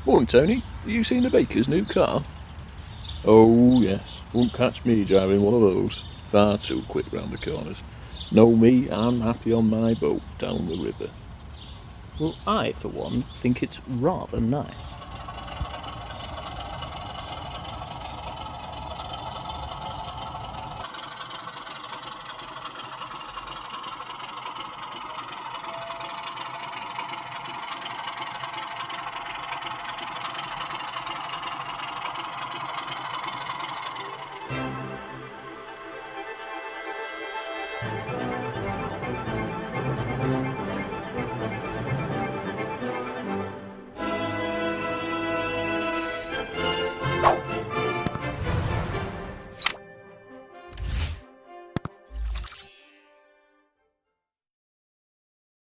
Morning, Tony. Have you seen the baker's new car? Oh, yes. Won't catch me driving one of those. Far too quick round the corners. Know me, I'm happy on my boat down the river. Well, I, for one, think it's rather nice.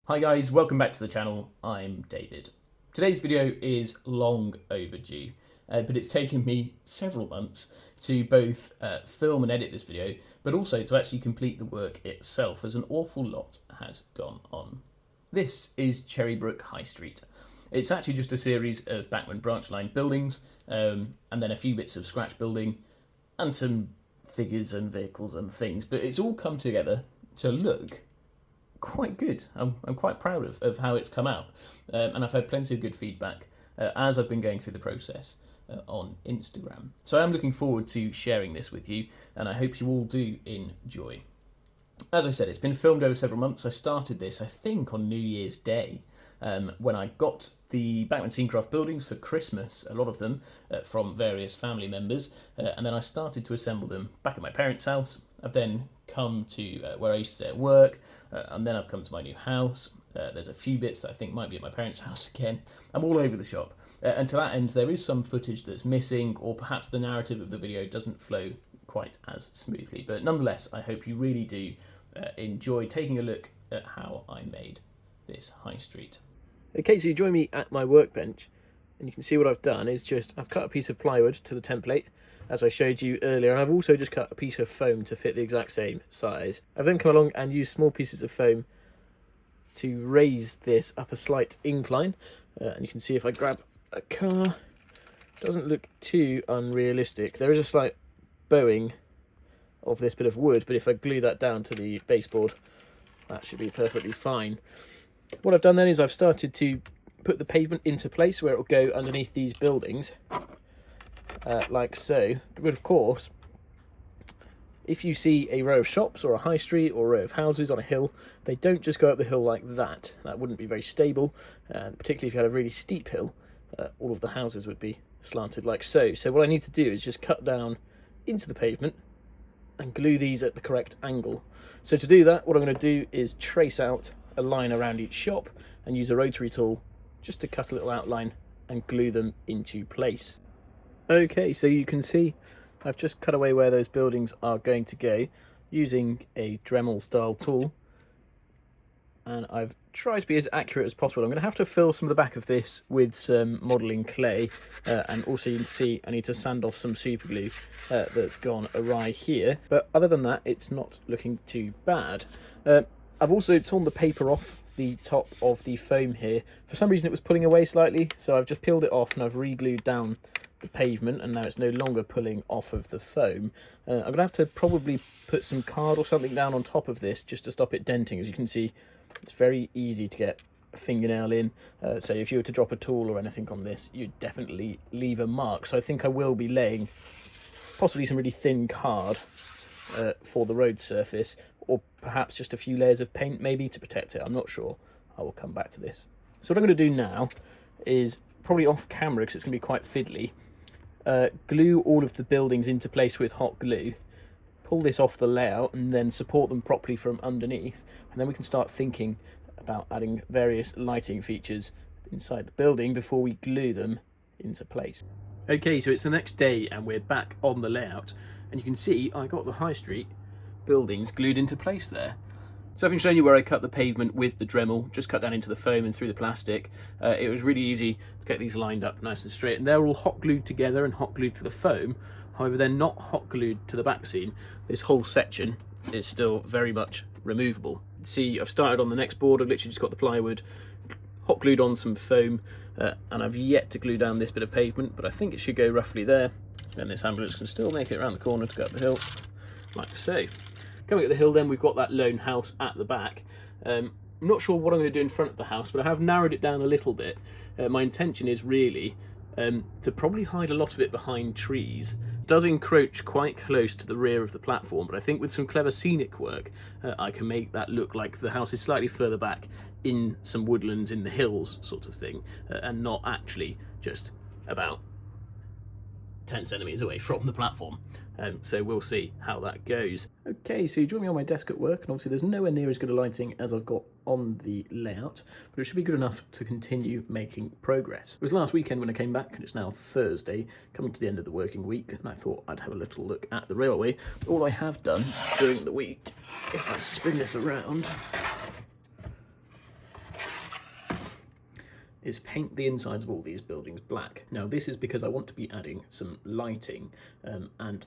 Hi guys, welcome back to the channel. I'm David. Today's video is long overdue, but it's taken me several months to both film and edit this video, but also to actually complete the work itself, as an awful lot has gone on. This is Cherrybrook High Street. It's actually just a series of Bachmann branch line buildings, and then a few bits of scratch building, and some figures and vehicles and things, but it's all come together to look quite good. I'm quite proud of how it's come out, and I've had plenty of good feedback as I've been going through the process on Instagram. So I'm looking forward to sharing this with you, and I hope you all do enjoy. As I said, it's been filmed over several months. I started this, I think, on New Year's Day, when I got the Bachmann scenecraft buildings for Christmas, a lot of them from various family members, and then I started to assemble them back at my parents' house. I've then come to where I used to stay at work, and then I've come to my new house. There's a few bits that I think might be at my parents' house again. I'm all over the shop, and to that end there is some footage that's missing, or perhaps the narrative of the video doesn't flow quite as smoothly, but nonetheless I hope you really do enjoy taking a look at how I made this high street. Okay, so you join me at my workbench, and you can see what I've done is I've cut a piece of plywood to the template, as I showed you earlier, and I've also just cut a piece of foam to fit the exact same size. I've then come along and used small pieces of foam to raise this up a slight incline, and you can see if I grab a car, it doesn't look too unrealistic. There is a slight bowing of this bit of wood, but if I glue that down to the baseboard, that should be perfectly fine. What I've done then is I've started to put the pavement into place where it will go underneath these buildings, like so. But of course, if you see a row of shops or a high street or a row of houses on a hill, they don't just go up the hill like that. That wouldn't be very stable, and particularly if you had a really steep hill, all of the houses would be slanted like so. So what I need to do is just cut down into the pavement and glue these at the correct angle. So to do that, what I'm going to do is trace out a line around each shop and use a rotary tool just to cut a little outline and glue them into place. Okay, so you can see I've just cut away where those buildings are going to go using a Dremel style tool, and I've tried to be as accurate as possible. I'm going to have to fill some of the back of this with some modelling clay, and also you can see I need to sand off some super glue that's gone awry here, but other than that it's not looking too bad. I've also torn the paper off the top of the foam here. For some reason it was pulling away slightly, so I've just peeled it off and I've re-glued down the pavement, and now it's no longer pulling off of the foam. I'm going to have to probably put some card or something down on top of this just to stop it denting. As you can see, it's very easy to get a fingernail in, so if you were to drop a tool or anything on this, you'd definitely leave a mark. So I think I will be laying possibly some really thin card for the road surface, or perhaps just a few layers of paint maybe to protect it. I'm not sure. I will come back to this. So what I'm going to do now is, probably off camera because it's going to be quite fiddly, glue all of the buildings into place with hot glue, pull this off the layout and then support them properly from underneath, and then we can start thinking about adding various lighting features inside the building before we glue them into place. Okay, so it's the next day and we're back on the layout, and you can see I got the high street buildings glued into place there. So having shown you where I cut the pavement with the Dremel, just cut down into the foam and through the plastic, it was really easy to get these lined up nice and straight, and they're all hot glued together and hot glued to the foam. However, they're not hot glued to the Backscene. This whole section is still very much removable. See, I've started on the next board. I've literally just got the plywood, hot glued on some foam, and I've yet to glue down this bit of pavement, but I think it should go roughly there. Then this ambulance can still make it around the corner to go up the hill, like so. Coming up the hill then, we've got that lone house at the back. I'm not sure what I'm going to do in front of the house, but I have narrowed it down a little bit. My intention is really to probably hide a lot of it behind trees. It does encroach quite close to the rear of the platform, but I think with some clever scenic work, I can make that look like the house is slightly further back in some woodlands in the hills sort of thing, and not actually just about 10 centimetres away from the platform. So we'll see how that goes. Okay, so you join me on my desk at work, and obviously there's nowhere near as good a lighting as I've got on the layout, but it should be good enough to continue making progress. It was last weekend when I came back, and it's now Thursday, coming to the end of the working week, and I thought I'd have a little look at the railway. All I have done during the week, if I spin this around, is paint the insides of all these buildings black. Now this is because I want to be adding some lighting, and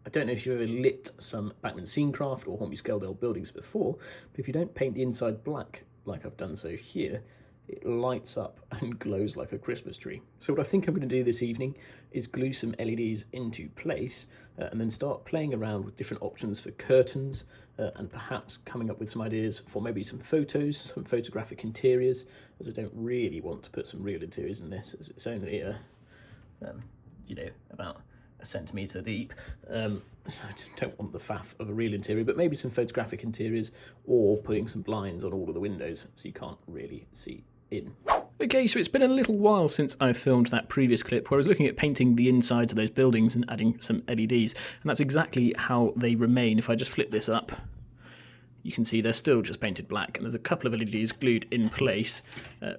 I don't know if you've ever lit some Bachmann scenecraft or Hornby Skeldale buildings before, but if you don't paint the inside black like I've done so here, it lights up and glows like a Christmas tree. So what I think I'm going to do this evening is glue some LEDs into place, and then start playing around with different options for curtains, and perhaps coming up with some ideas for maybe some photos, some photographic interiors, as I don't really want to put some real interiors in this, as it's only about a centimetre deep. I don't want the faff of a real interior, but maybe some photographic interiors, or putting some blinds on all of the windows so you can't really see in. Okay, so it's been a little while since I filmed that previous clip where I was looking at painting the insides of those buildings and adding some LEDs, and that's exactly how they remain. If I just flip this up, you can see they're still just painted black, and there's a couple of LEDs glued in place,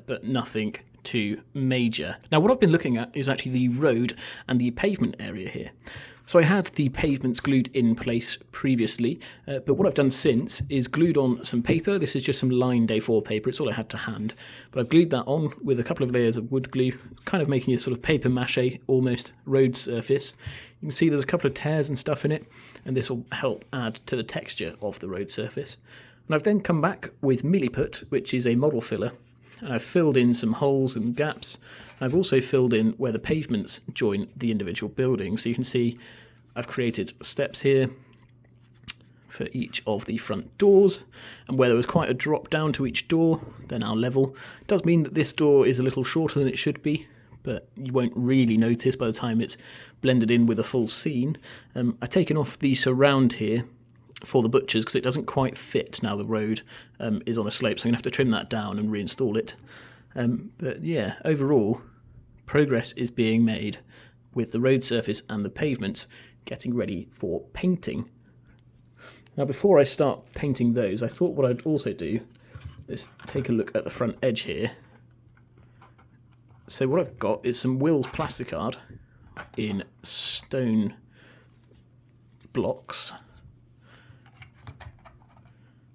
but nothing too major. Now what I've been looking at is actually the road and the pavement area here. So I had the pavements glued in place previously, but what I've done since is glued on some paper. This is just some lined A4 paper, it's all I had to hand. But I've glued that on with a couple of layers of wood glue, kind of making a sort of paper mache, almost, road surface. You can see there's a couple of tears and stuff in it, and this will help add to the texture of the road surface. And I've then come back with milliput, which is a model filler, and I've filled in some holes and gaps. I've also filled in where the pavements join the individual buildings. So you can see I've created steps here for each of the front doors, and where there was quite a drop down to each door, they're now level. It does mean that this door is a little shorter than it should be, but you won't really notice by the time it's blended in with a full scene. I've taken off the surround here for the butchers because it doesn't quite fit now the road is on a slope, so I'm going to have to trim that down and reinstall it. But yeah, overall, progress is being made with the road surface and the pavements getting ready for painting. Now before I start painting those, I thought what I'd also do is take a look at the front edge here. So what I've got is some Will's plasticard in stone blocks.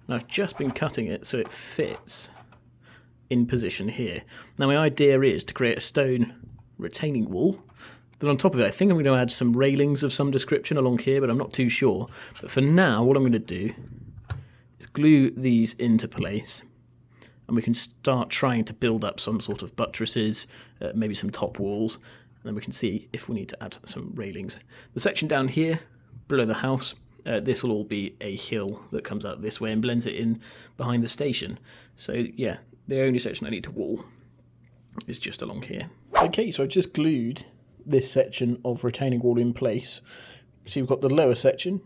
And I've just been cutting it so it fits in position here. Now my idea is to create a stone retaining wall. Then on top of it, I think I'm going to add some railings of some description along here, but I'm not too sure. But for now, what I'm going to do is glue these into place, and we can start trying to build up some sort of buttresses, maybe some top walls, and then we can see if we need to add some railings. The section down here, below the house, this will all be a hill that comes out this way and blends it in behind the station. So yeah, the only section I need to wall is just along here. Okay, so I've just glued this section of retaining wall in place. So you've got the lower section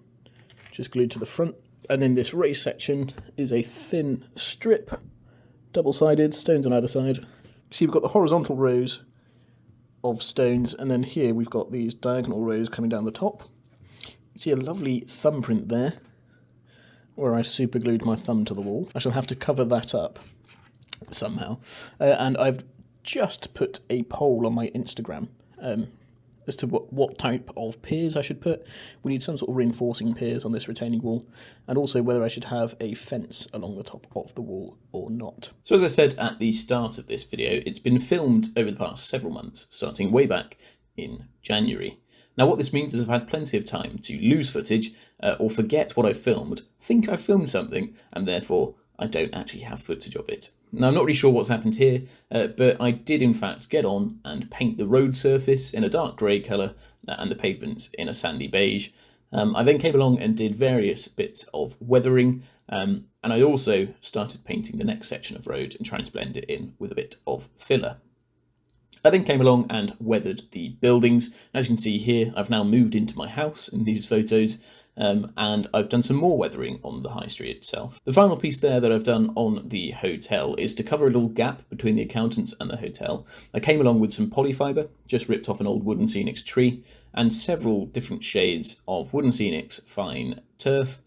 just glued to the front, and then this raised section is a thin strip, double-sided, stones on either side. So you've got the horizontal rows of stones, and then here we've got these diagonal rows coming down the top. You see a lovely thumbprint there where I super glued my thumb to the wall. I shall have to cover that up somehow. And I've just put a poll on my Instagram as to what type of piers I should put. We need some sort of reinforcing piers on this retaining wall, and also whether I should have a fence along the top of the wall or not. So as I said at the start of this video, it's been filmed over the past several months, starting way back in January. Now what this means is I've had plenty of time to lose footage or forget what I filmed, think I filmed something, and therefore I don't actually have footage of it Now, I'm not really sure what's happened here, but I did in fact get on and paint the road surface in a dark grey colour and the pavements in a sandy beige. I then came along and did various bits of weathering, and I also started painting the next section of road and trying to blend it in with a bit of filler. I then came along and weathered the buildings. As you can see here, I've now moved into my house in these photos, and I've done some more weathering on the high street itself. The final piece there that I've done on the hotel is to cover a little gap between the accountants and the hotel. I came along with some polyfibre, just ripped off an old Wooden Scenics tree, and several different shades of Wooden Scenics fine turf,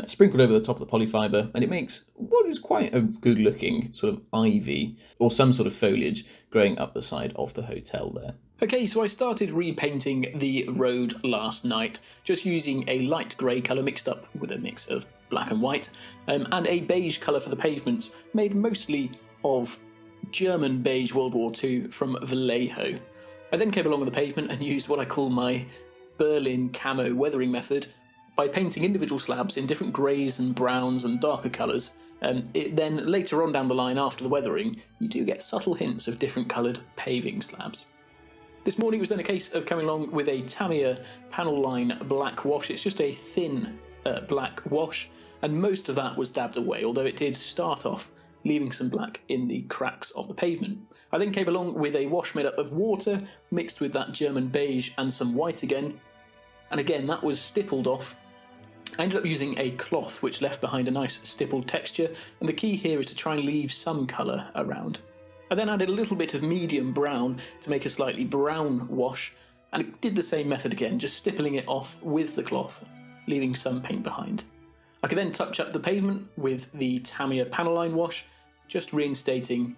sprinkled over the top of the polyfibre, and it makes what is quite a good looking sort of ivy or some sort of foliage growing up the side of the hotel there. Okay, so I started repainting the road last night, just using a light grey colour mixed up with a mix of black and white, and a beige colour for the pavements, made mostly of German beige World War II from Vallejo. I then came along with the pavement and used what I call my Berlin camo weathering method, by painting individual slabs in different greys and browns and darker colours. Then later on down the line after the weathering, you do get subtle hints of different coloured paving slabs. This morning was then a case of coming along with a Tamiya panel line black wash. It's just a thin black wash, and most of that was dabbed away, although it did start off leaving some black in the cracks of the pavement. I then came along with a wash made up of water, mixed with that German beige and some white again, and again that was stippled off. I ended up using a cloth which left behind a nice stippled texture, and the key here is to try and leave some colour around. I then added a little bit of medium brown to make a slightly brown wash, and it did the same method again, just stippling it off with the cloth, leaving some paint behind. I could then touch up the pavement with the Tamiya panel line wash, just reinstating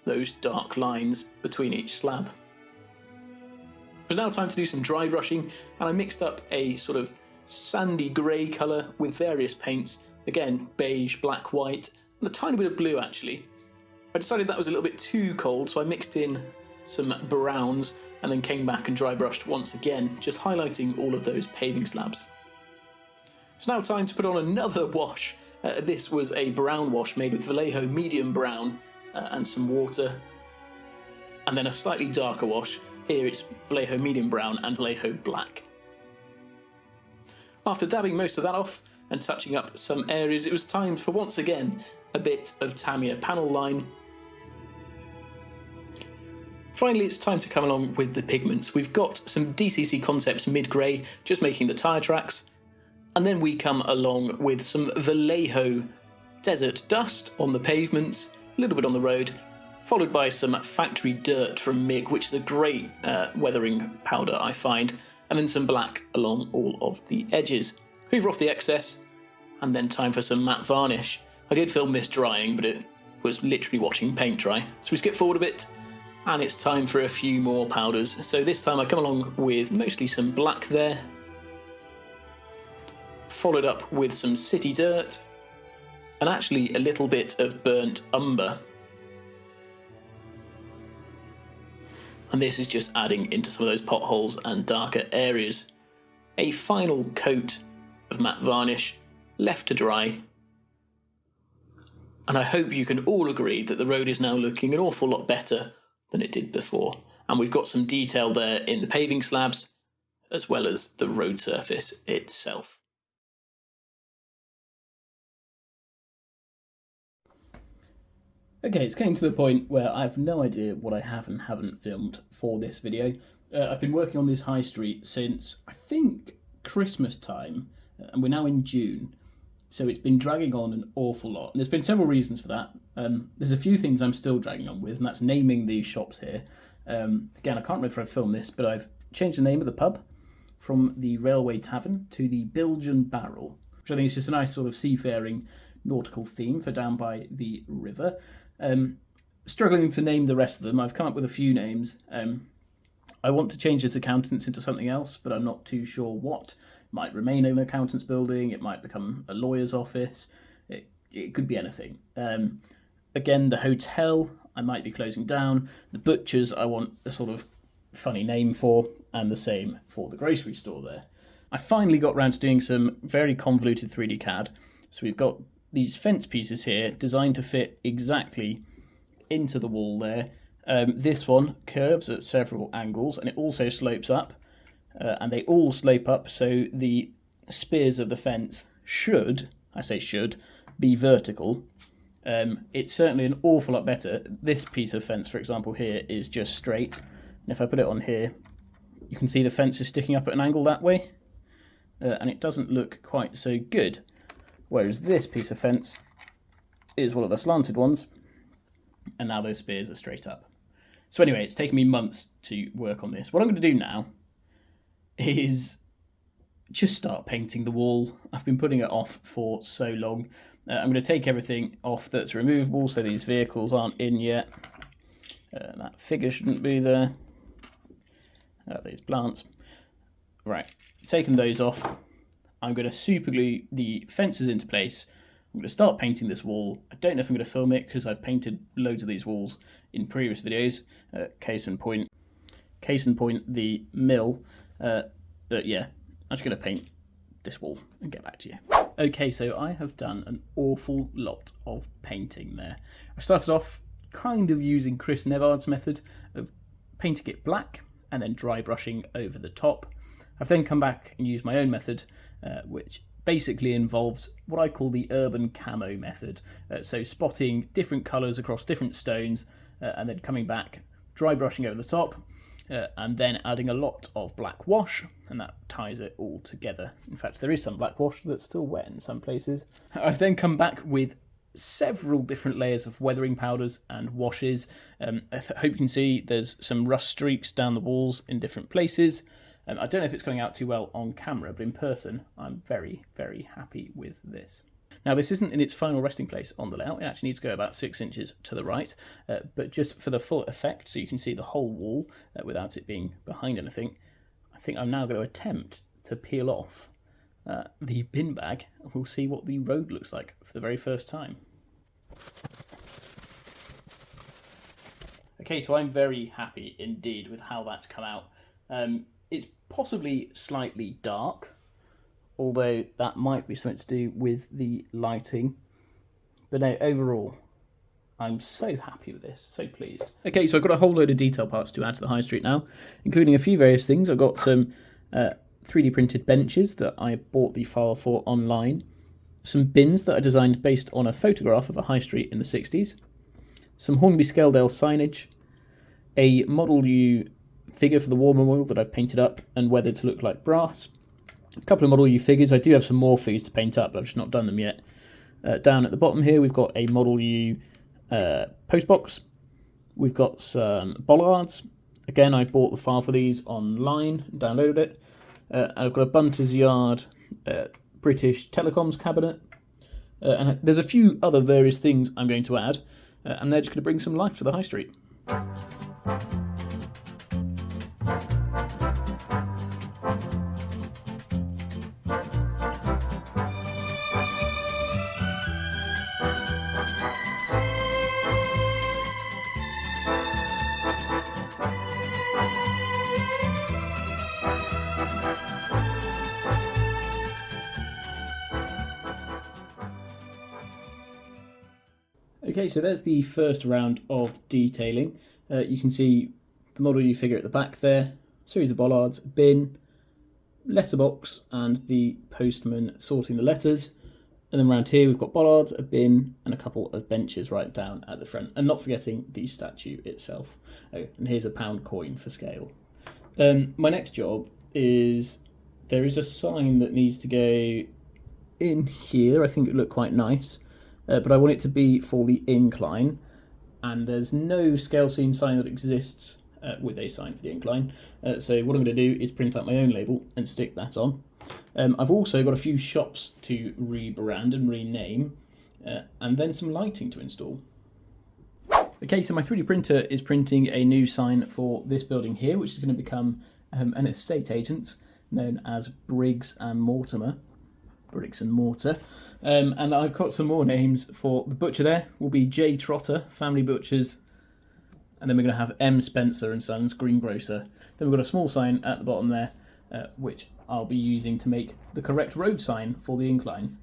those dark lines between each slab. It was now time to do some dry brushing, and I mixed up a sort of sandy grey colour with various paints, again beige, black, white, and a tiny bit of blue actually. I decided that was a little bit too cold, so I mixed in some browns and then came back and dry brushed once again, just highlighting all of those paving slabs. It's now time to put on another wash. This was a brown wash made with Vallejo medium brown and some water, and then a slightly darker wash. Here it's Vallejo medium brown and Vallejo black. After dabbing most of that off and touching up some areas, it was time for once again a bit of Tamiya panel line. Finally, it's time to come along with the pigments. We've got some DCC Concepts mid-grey, just making the tyre tracks, and then we come along with some Vallejo desert dust on the pavements, a little bit on the road, followed by some factory dirt from MIG, which is a great weathering powder I find, and then some black along all of the edges. Hoover off the excess, and then time for some matte varnish. I did film this drying, but it was literally watching paint dry. So we skip forward a bit, and it's time for a few more powders. So this time I come along with mostly some black there, followed up with some city dirt, and actually a little bit of burnt umber. And this is just adding into some of those potholes and darker areas. A final coat of matte varnish left to dry. And I hope you can all agree that the road is now looking an awful lot better than it did before. And we've got some detail there in the paving slabs, as well as the road surface itself. Okay, it's getting to the point where I have no idea what I have and haven't filmed for this video. I've been working on this high street since, I think, Christmas time, and we're now in June, so it's been dragging on an awful lot. And there's been several reasons for that. There's a few things I'm still dragging on with, and that's naming these shops here. Again, I can't remember if I've filmed this, but I've changed the name of the pub from the Railway Tavern to the Bilge and Barrel, which I think is just a nice sort of seafaring nautical theme for down by the river. Struggling to name the rest of them. I've come up with a few names. I want to change this accountants into something else, but I'm not too sure what. It might remain an accountant's building, it might become a lawyer's office, it could be anything. Again, the hotel I might be closing down. The butchers I want a sort of funny name for, and the same for the grocery store there. I finally got around to doing some very convoluted 3D CAD. So we've got these fence pieces here designed to fit exactly into the wall there. This one curves at several angles, and it also slopes up, and they all slope up, so the spears of the fence should, I say should, be vertical. It's certainly an awful lot better. This piece of fence, for example, here is just straight, and if I put it on here, you can see the fence is sticking up at an angle that way, and it doesn't look quite so good. Whereas this piece of fence is one of the slanted ones, and now those spears are straight up. So anyway, it's taken me months to work on this. What I'm going to do now is just start painting the wall. I've been putting it off for so long. I'm going to take everything off that's removable, so these vehicles aren't in yet. That figure shouldn't be there. These plants. Right, taking those off. I'm going to super glue the fences into place. I'm going to start painting this wall. I don't know if I'm going to film it because I've painted loads of these walls in previous videos. Case in point, the mill. But yeah, I'm just going to paint this wall and get back to you. Okay, so I have done an awful lot of painting there. I started off kind of using Chris Nevard's method of painting it black and then dry brushing over the top. I've then come back and used my own method, which basically involves what I call the urban camo method. So spotting different colours across different stones and then coming back, dry brushing over the top, and then adding a lot of black wash, and that ties it all together. In fact, there is some black wash that's still wet in some places. I've then come back with several different layers of weathering powders and washes. I hope you can see there's some rust streaks down the walls in different places. I don't know if it's coming out too well on camera, but in person, I'm very, very happy with this. Now, this isn't in its final resting place on the layout. It actually needs to go about 6 inches to the right, but just for the full effect, so you can see the whole wall without it being behind anything, I think I'm now going to attempt to peel off the bin bag, and we'll see what the road looks like for the very first time. Okay, so I'm very happy indeed with how that's come out. It's possibly slightly dark, although that might be something to do with the lighting. But no, overall, I'm so happy with this, so pleased. Okay, so I've got a whole load of detail parts to add to the high street now, including a few various things. I've got some 3D printed benches that I bought the file for online, some bins that I designed based on a photograph of a high street in the 60s, some Hornby Scaledale signage, a Model U figure for the war memorial that I've painted up and weathered to look like brass, a couple of Model U figures. I do have some more figures to paint up, but I've just not done them yet. Down at the bottom here, we've got a Model U postbox. We've got some bollards. Again, I bought the file for these online, downloaded it. And I've got a Bunter's Yard British telecoms cabinet. And there's a few other various things I'm going to add, and they're just going to bring some life to the high street. Okay, so there's the first round of detailing. You can see the Model U figure at the back there, series of bollards, a bin, letterbox, and the postman sorting the letters. And then around here we've got bollards, a bin, and a couple of benches right down at the front. And not forgetting the statue itself. Oh, and here's a £1 coin for scale. My next job is, there is a sign that needs to go in here. I think it would look quite nice. But I want it to be for the incline, and there's no scale scene sign that exists with a sign for the incline. So what I'm going to do is print out my own label and stick that on. I've also got a few shops to rebrand and rename, and then some lighting to install. Okay, so my 3D printer is printing a new sign for this building here, which is going to become an estate agent known as Briggs and Mortimer. Bricks and Mortar. And I've got some more names for the butcher there. Will be J. Trotter, Family Butchers. And then we're going to have M. Spencer and Sons, Greengrocer. Then we've got a small sign at the bottom there, which I'll be using to make the correct road sign for the incline.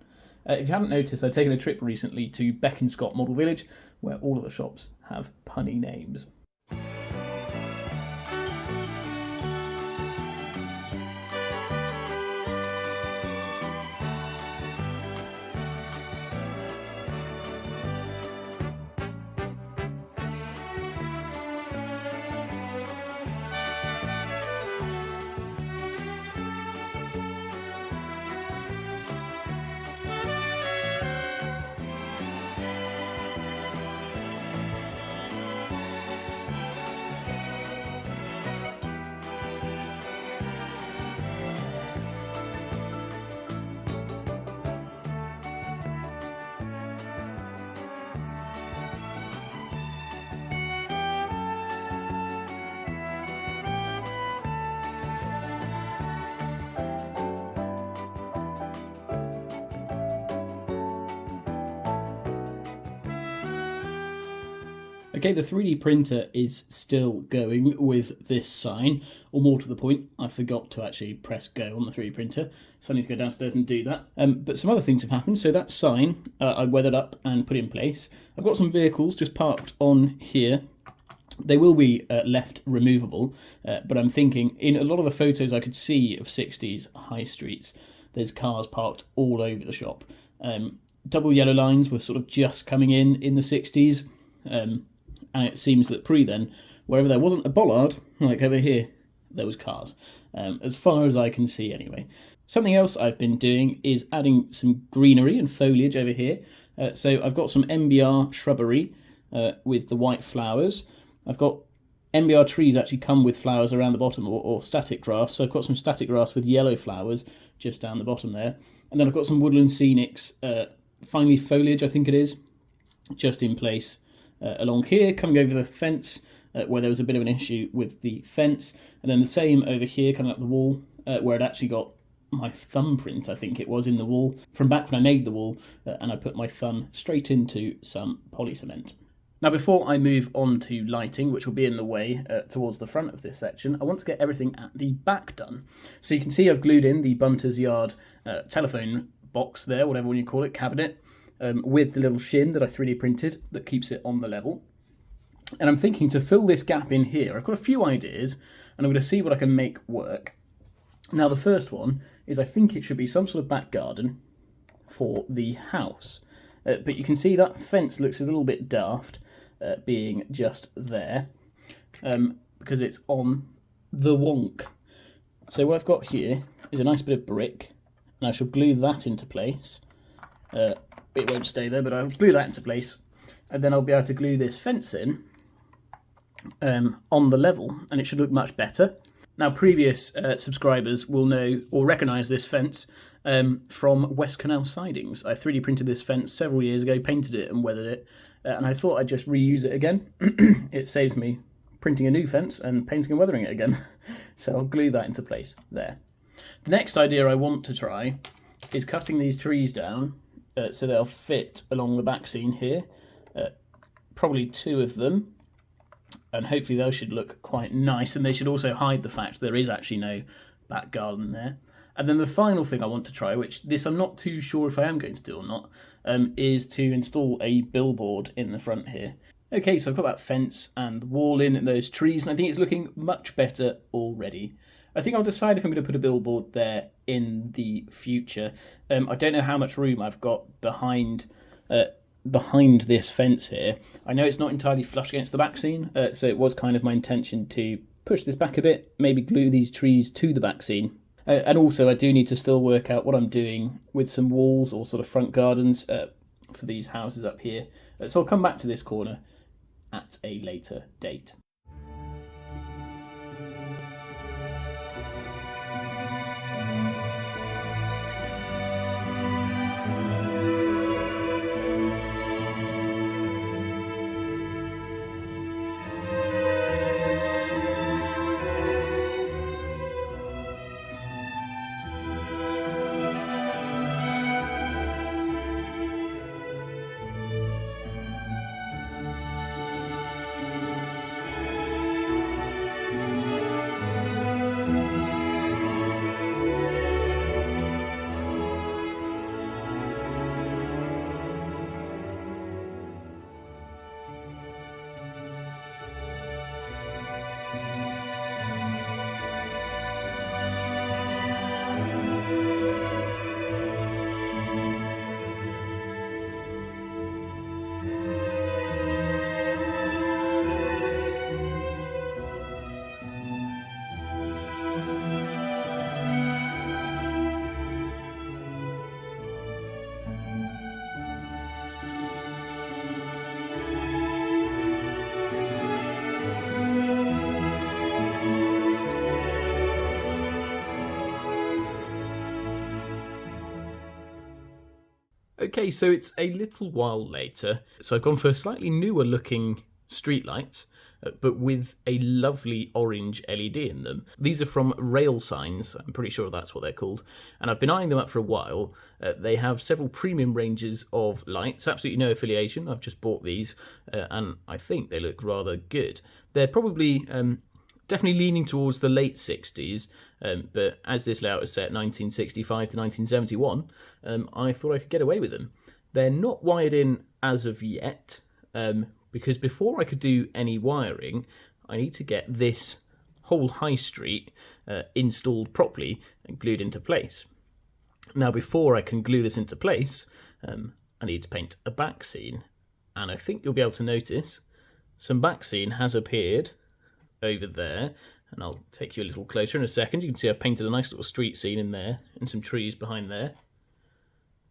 If you haven't noticed, I've taken a trip recently to Beaconscott Model Village, where all of the shops have punny names. Okay, the 3D printer is still going with this sign, or more to the point, I forgot to actually press go on the 3D printer, so I need to go downstairs and do that. But some other things have happened. So that sign I weathered up and put in place. I've got some vehicles just parked on here. They will be left removable, but I'm thinking in a lot of the photos I could see of 60s high streets, there's cars parked all over the shop. Double yellow lines were sort of just coming in the 60s. And it seems that pre-then, wherever there wasn't a bollard, like over here, there was cars, as far as I can see anyway. Something else I've been doing is adding some greenery and foliage over here. So I've got some MBR shrubbery with the white flowers. I've got MBR trees actually come with flowers around the bottom, or static grass. So I've got some static grass with yellow flowers just down the bottom there. And then I've got some woodland scenics, fine leaf foliage I think it is, just in place. Along here, coming over the fence, where there was a bit of an issue with the fence, and then the same over here, coming up the wall, where it actually got my thumbprint, I think it was, in the wall, from back when I made the wall, and I put my thumb straight into some poly cement. Now, before I move on to lighting, which will be in the way towards the front of this section, I want to get everything at the back done. So you can see I've glued in the Bunter's Yard telephone box there, whatever one you call it, cabinet, with the little shim that I 3D printed that keeps it on the level. And I'm thinking to fill this gap in here, I've got a few ideas, and I'm going to see what I can make work. Now, the first one is I think it should be some sort of back garden for the house. But you can see that fence looks a little bit daft, being just there, because it's on the wonk. So what I've got here is a nice bit of brick, and I shall glue that into place. It won't stay there, but I'll glue that into place, and then I'll be able to glue this fence in on the level, and it should look much better. Now, previous subscribers will know or recognise this fence from West Canal Sidings. I 3D printed this fence several years ago, painted it and weathered it, and I thought I'd just reuse it again. It saves me printing a new fence and painting and weathering it again. So I'll glue that into place there. The next idea I want to try is cutting these trees down so they'll fit along the back scene here. Probably 2 of them, and hopefully those should look quite nice, and they should also hide the fact there is actually no back garden there. And then the final thing I want to try, which this I'm not too sure if I am going to do or not, is to install a billboard in the front here. Okay, so I've got that fence and the wall in and those trees, and I think it's looking much better already. I think I'll decide if I'm going to put a billboard there in the future. I don't know how much room I've got behind this fence here. I know it's not entirely flush against the back scene, so it was kind of my intention to push this back a bit, maybe glue these trees to the back scene. And also I do need to still work out what I'm doing with some walls or sort of front gardens for these houses up here. So I'll come back to this corner at a later date. Okay, so it's a little while later. So I've gone for slightly newer looking streetlights, but with a lovely orange LED in them. These are from Railings, I'm pretty sure that's what they're called, and I've been eyeing them up for a while. They have several premium ranges of lights, absolutely no affiliation, I've just bought these, and I think they look rather good. They're probably definitely leaning towards the late 60s, but as this layout is set 1965 to 1971, I thought I could get away with them. They're not wired in as of yet, because before I could do any wiring, I need to get this whole high street installed properly and glued into place. Now, before I can glue this into place, I need to paint a back scene, and I think you'll be able to notice some Backscene has appeared over there, and I'll take you a little closer in a second. You can see I've painted a nice little street scene in there and some trees behind there.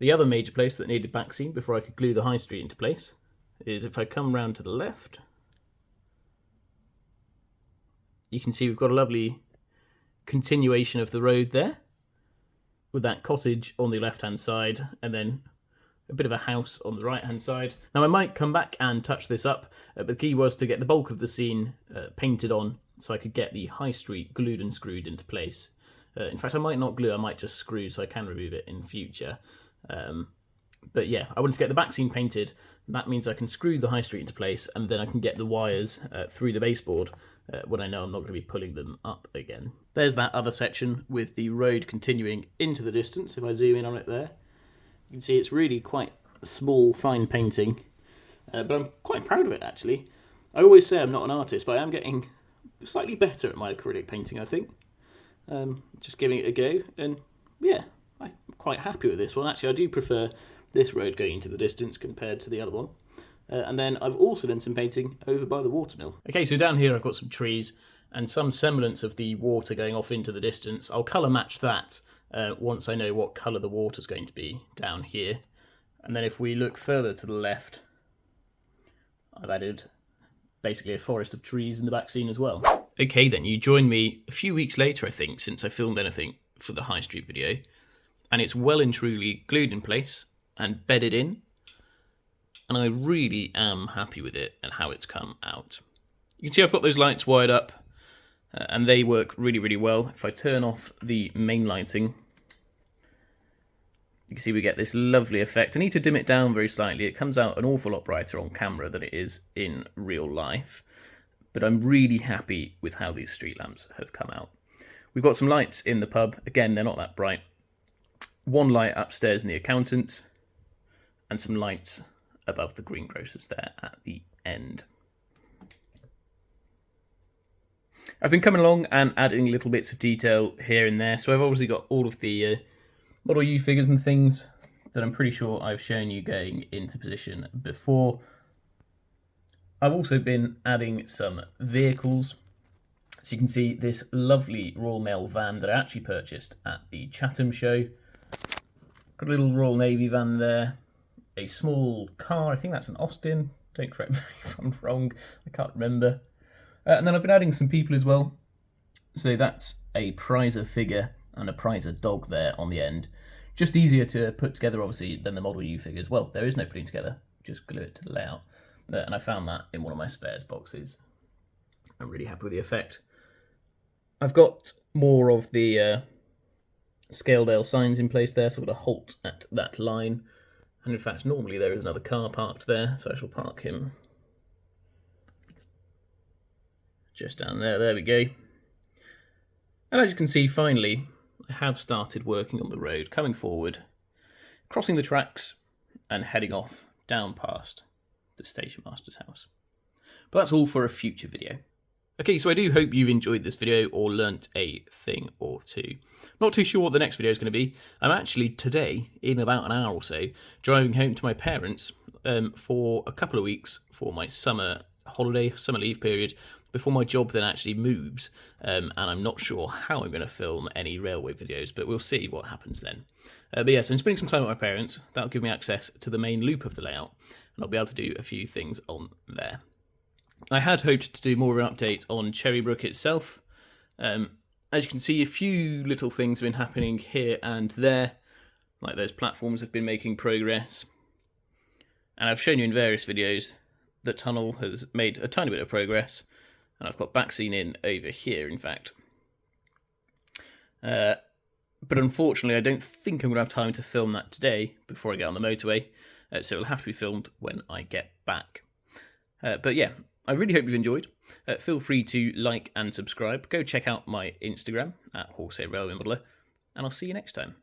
The other major place that needed Backscene before I could glue the high street into place is if I come round to the left, you can see we've got a lovely continuation of the road there with that cottage on the left hand side and then a bit of a house on the right hand side. Now I might come back and touch this up, but the key was to get the bulk of the scene painted on so I could get the high street glued and screwed into place. In fact, I might not glue, I might just screw so I can remove it in future. But yeah, I wanted to get the back scene painted. That means I can screw the high street into place and then I can get the wires through the baseboard when I know I'm not going to be pulling them up again. There's that other section with the road continuing into the distance. If I zoom in on it there, you can see it's really quite small, fine painting, but I'm quite proud of it actually. I always say I'm not an artist, but I am getting slightly better at my acrylic painting, I think. Just giving it a go, and yeah, I'm quite happy with this one. Actually, I do prefer this road going into the distance compared to the other one. And then I've also done some painting over by the water mill. Okay, so down here I've got some trees and some semblance of the water going off into the distance. I'll colour match that once I know what colour the water's going to be down here. And then if we look further to the left, I've added basically a forest of trees in the back scene as well. Okay then, you join me a few weeks later, I think, since I filmed anything for the High Street video, and it's well and truly glued in place and bedded in, and I really am happy with it and how it's come out. You can see I've got those lights wired up, and they work really, really well. If I turn off the main lighting, you can see we get this lovely effect. I need to dim it down very slightly. It comes out an awful lot brighter on camera than it is in real life, but I'm really happy with how these street lamps have come out. We've got some lights in the pub. Again, they're not that bright. One light upstairs in the accountants, and some lights above the greengrocers there at the end. I've been coming along and adding little bits of detail here and there, so I've obviously got all of the Model U figures and things that I'm pretty sure I've shown you going into position before. I've also been adding some vehicles. So you can see this lovely Royal Mail van that I actually purchased at the Chatham show. Got a little Royal Navy van there, a small car, I think that's an Austin, don't correct me if I'm wrong, I can't remember. And then I've been adding some people as well. So that's a prizer figure and a prizer dog there on the end. Just easier to put together, obviously, than the Model U figures. Well, there is no putting together, just glue it to the layout. And I found that in one of my spares boxes. I'm really happy with the effect. I've got more of the Scaledale signs in place there, so I've got a halt at that line. And in fact, normally there is another car parked there, so I shall park him just down there. There we go. And as you can see, finally, I have started working on the road, coming forward, crossing the tracks, and heading off down past the station master's house. But that's all for a future video. Okay, so I do hope you've enjoyed this video or learnt a thing or two. Not too sure what the next video is going to be. I'm actually today, in about an hour or so, driving home to my parents for a couple of weeks for my summer holiday, summer leave period, before my job then actually moves, and I'm not sure how I'm going to film any railway videos, but we'll see what happens then. But yeah, so I'm spending some time with my parents. That'll give me access to the main loop of the layout, and I'll be able to do a few things on there. I had hoped to do more of an update on Cherrybrook itself. As you can see, a few little things have been happening here and there, Like those platforms have been making progress. And I've shown you in various videos the tunnel has made a tiny bit of progress. And I've got Backscene in over here, in fact. But unfortunately, I don't think I'm going to have time to film that today before I get on the motorway. So it'll have to be filmed when I get back. But yeah, I really hope you've enjoyed. Feel free to like and subscribe. Go check out my Instagram at Horsehair Railway Modeler. And I'll see you next time.